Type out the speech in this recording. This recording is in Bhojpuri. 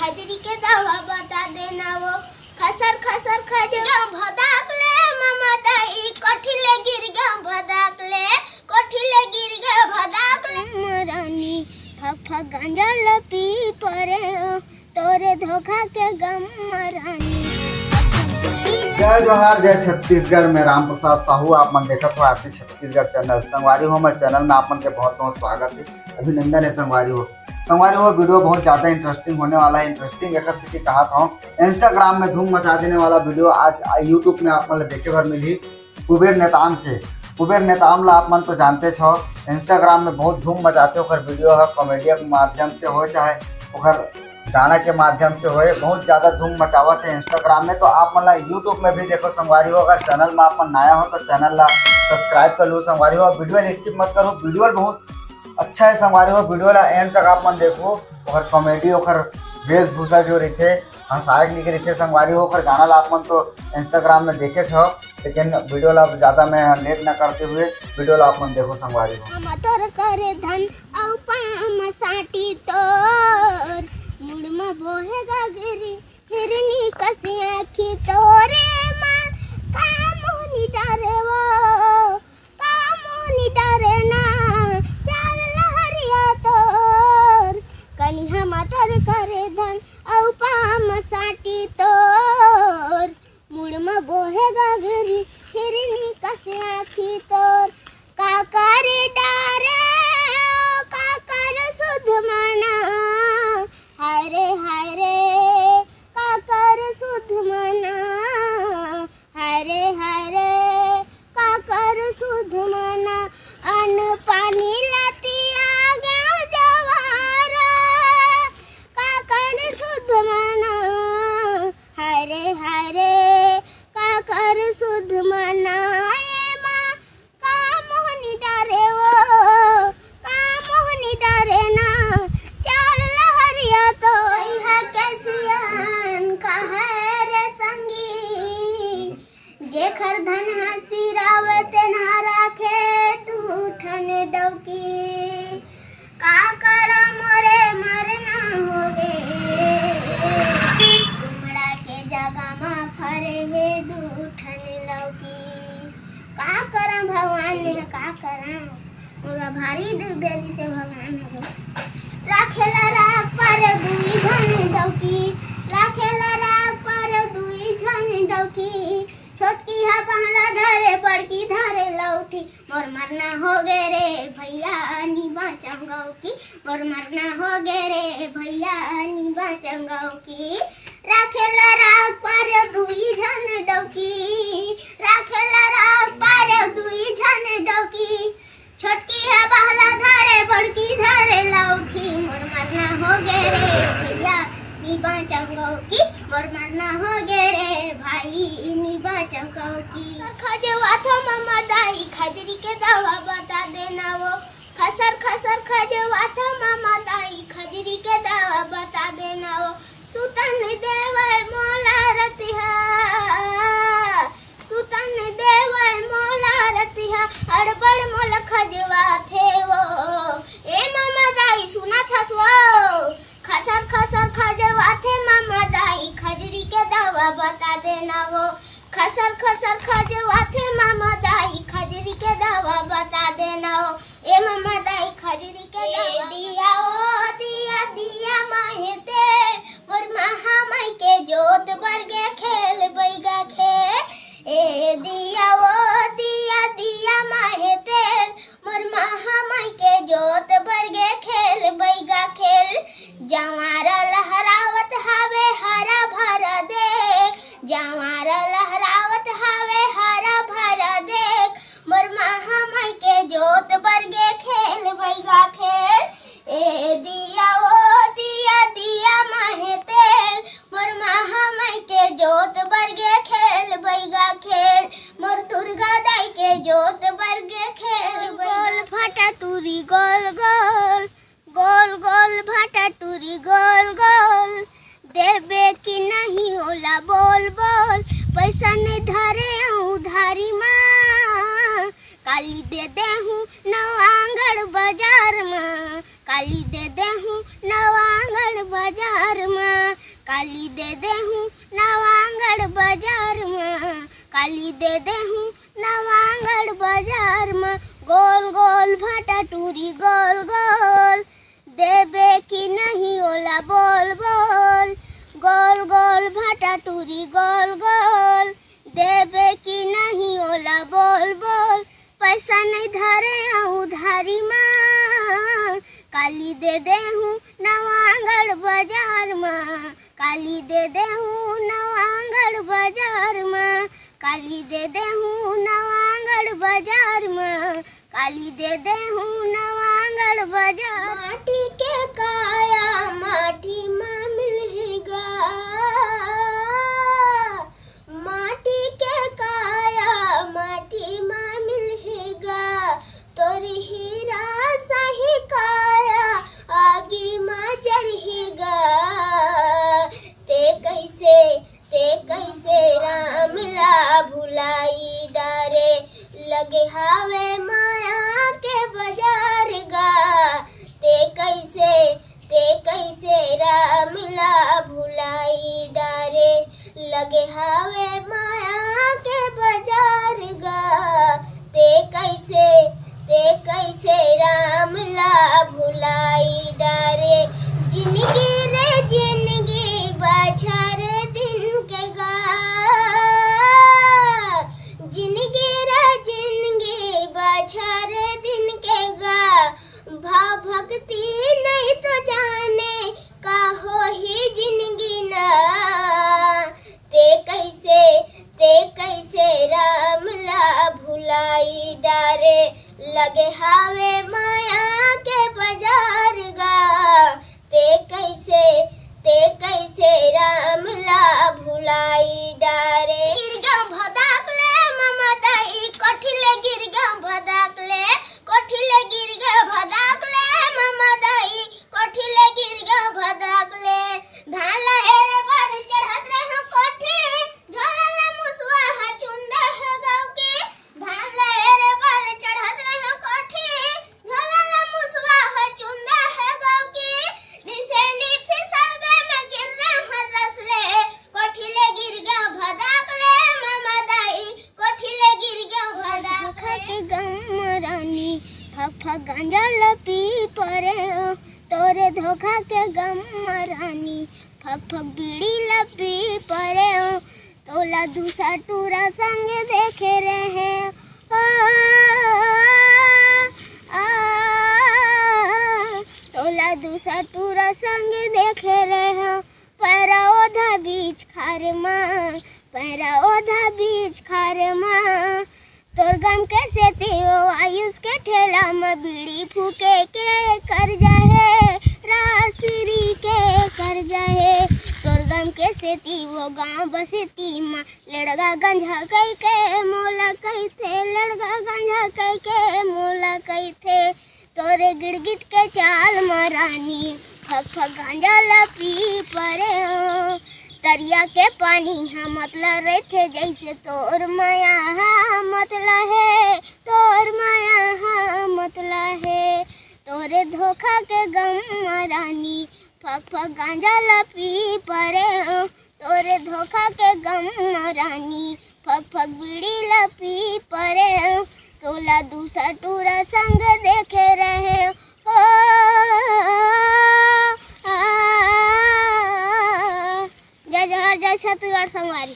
खजरी के दवा बता देना वो खसर खसर खजगा भदाकले मामा दाई कोठिले गिर गया भदाकले कोठिले गिर गया भदाकले मरानी फफा गांजा लपी परे तोरे धोखा के गम मरानी। जय जोहार जय छत्तीसगढ़ में राम प्रसाद साहू आप मन देखत हो आपके छत्तीसगढ़ चैनल संगवारी हो। हमारे चैनल में आप मन के बहुत बहुत स्वागत है, अभिनंदन है संगवारी हो। वीडियो बहुत ज़्यादा इंटरेस्टिंग होने वाला है। इंटरेस्टिंग एक से कहा था इंस्टाग्राम में धूम मचा देने वाला वीडियो आज यूट्यूब में आप मन देखे भर मिली कुबेर नेताम के। कुबेर नेताम ला आप मन तो जानते छो, इंस्टाग्राम में बहुत धूम मचाते हो। वीडियो है कॉमेडिया के माध्यम से हो चाहे गाना के माध्यम से होए, बहुत ज़्यादा धूम मचावत है इंस्टाग्राम में। तो आप मतलब यूट्यूब में भी देखो संगवारी हो। अगर चैनल में आप नया हो तो चैनल ला सब्सक्राइब कर लो संगवारी हो। वीडियो स्किप मत करो, वीडियो बहुत अच्छा है संगवारी हो। वीडियो ला एंड तक आप मन देखो। और कॉमेडी और वेशभूषा जो रही थे हंसायक लिखे रही थे संगवारी हो। और गाना ला आप मन तो इंस्टाग्राम में देखे छो, लेकिन वीडियो ला ज़्यादा मैं लेट न करते हुए वीडियो ला आप मन देखो संगवारी हो। हम तोर करे धन औ पाम साटी तोर मुड़मा बोहेगा गिरी हिरनी कसी आँखी तोरे माँ कामोनी डरे वो कामोनी डरे ना चाल लहरिया तोर कनी हम तोर करे धन औ पाम साटी तोर मुड़मा बोहेगा गिरी हिरनी कसी आँखी तोर काकर डारे काकर सुध मना हाय रे काकर सुध मना हाय रे काकर सुध मना अन्न पानी लतिया गया जवारा काकर सुध मना हाय रे काकर सुध मना जेखर धन हसी रावत ना राखे तू ठन डौकी का कर मोरे मरना होगे गुमड़ा के जगह में फरे हे दू ठन लौकी का करम भगवान ने का करम मोरा भारी देरी से भगवान है राखेला राख पर दुई झन डौकी राखेला राख पर दुई झन डौकी छोटकी है पहला धरे बड़की धरे लौटी मोर मरना हो गे रे भैया नीबा चंगाओ की मोर मरना हो गे रे भैया नीबा चंगाओ की राखेला राख पर दुई झन डौकी राखेला राख पर दुई झन डौकी छोटकी है पहला धरे बड़की धरे लौटी मोर मरना हो गे रे भैया नीबा चंगाओ की मोर मरना हो गे रे भाई नीबा चंगाओ की खजवा था मामा दाई खजरी के दवा बता देना वो खसर खसर खजवा था मामा दाई खजरी के दवा बता देना वो सुतन देवै मोला रतिहा सुतन देवै मोला रतिहा अड़बड़ मोल खजवा थे वो ए मामा दाई सुना था सो खसर खसर खजवा थे मामा दाई खजरी के दवा बता देना वो खसर खसर खजवा थे मामा दाई खजरी के दवा बता देना वो ए मामा दाई खजरी के दवा दिया ओ दिया दिया माहे ते और महामाई के जोत बरगे खेल बैगा खेल ए दिया ओ दिया दिया माहे तेल मोर महामाई के जोत बरगे खेल बैगा खेल जवारा लहरावत हावे हरा भरा देख जवारा लहरावत हावे हरा भरा देख मोर महामाई के जोत बरगे खेल बैगा खेल ए दिया ओ दिया दिया माहे तेल मोर महामाई के जोत बरगे खेल बैगा खेल मोर दुर्गा दाई के जोत बरगे खेल गोल फटा टूरी गोल गोल गोल गोल भाटा टूरी गोल गोल देवे कि नहीं होला बोल बोल पैसा नहीं धरे उधारी माँ काली दे हूँ नवांगढ़ बाजार में, काली दे हूँ नवांगढ़ बाजार में, काली दे हूँ नवांगढ़ बाजार में, काली दे हूँ नवांगढ़ बाजार में। गोल गोल भाटा टूरी गोल गोल, देबे की नहीं ओला बोल बोल। गोल गोल भाटा टूरी गोल गोल, देबे की नहीं ओला बोल बोल। पैसा नहीं धरे उधारी माँ, काली दे हूँ नवांगढ़ बाजार में, काली दे हूँ नवांगढ़ बाजार में, काली दे हूँ नवांगढ़ बाजार में, काली दे हूँ नवांगढ़ बाजार। माटी के काया माटी में मिलेगा, माटी के काया माटी में मिलेगा। तोरी हीरा सही काया आगी में जरहेगा। ते कैसे राम ला भुलाई डारे, लगे हावे माया के बाजार गा। ते कैसे राम ला भुलाई डारे, लगे हावे माया के बाजार गा। ते कैसे राम ला भुलाई डारे। जिंदगी रे जिंदगी बाछर दिन के गा, जिंदगी रे जिंदगी बाछर दिन के गा। भाव भक्ति नहीं तो जाने का हो ही जिंदगी ना। ते कैसे राम ला भुलाई डारे, लगे हावे माया के बाजार गा। ते कैसे राम ला भुलाई डारे। गिरगा भदाकले मामा दाई कोठिले, गिरगा भदाकले कोठिले, गिरगा भदाकले मामा दाई कोठिले, गिरगा भदाकले। धान लहेरे बाढ़ चढ़त रहे कोठी, झोला मुसवा हचुंदा है गाँव के। धान लहेरे बाढ़ चढ़त रहे कोठी, झोला मुसवा हचुंदा है गाँव के। निसेली फिसल गए मैं गिर रहे हर रसले, कोठिले गिरगा भदाकले मामा दाई कोठिले गिरगा भदाकले। गम रानी फफा गांजा लपी परे, तोरे धोखा के गम रानी फफा बीड़ी लपी परे। तोला दूसरा टूरा संग देखे रहे, तोला दूसरा टूरा संग देखे रहे। पैरा ओधा बीच खार माँ, पैरा ओधा बीच खार माँ। तोर गम कैसे तेओ आयुष के ठेला में बीड़ी फूके के कर जाए, रासरी के कर जाए। तोर गम कैसे ती वो गाँव बसती माँ, लड़गा गंजा कई के मोला कई थे, लड़गा गंजा कई के मोला कई थे। तोरे गिड़गिट के चाल मरानी फक गांजा लपी परे। तरिया के पानी हाँ मतला रहे थे जैसे तोर माया हाँ मतला है, तोर माया हाँ मतला है। तोरे धोखा के गम रानी फक गांजा लपी परे। तोरे धोखा के गम रानी फक बीड़ी लपी परे। तोला दूसरा टूरा संग देखे रहे हो। जय जय जय छत्तीसगढ़ संगवारी।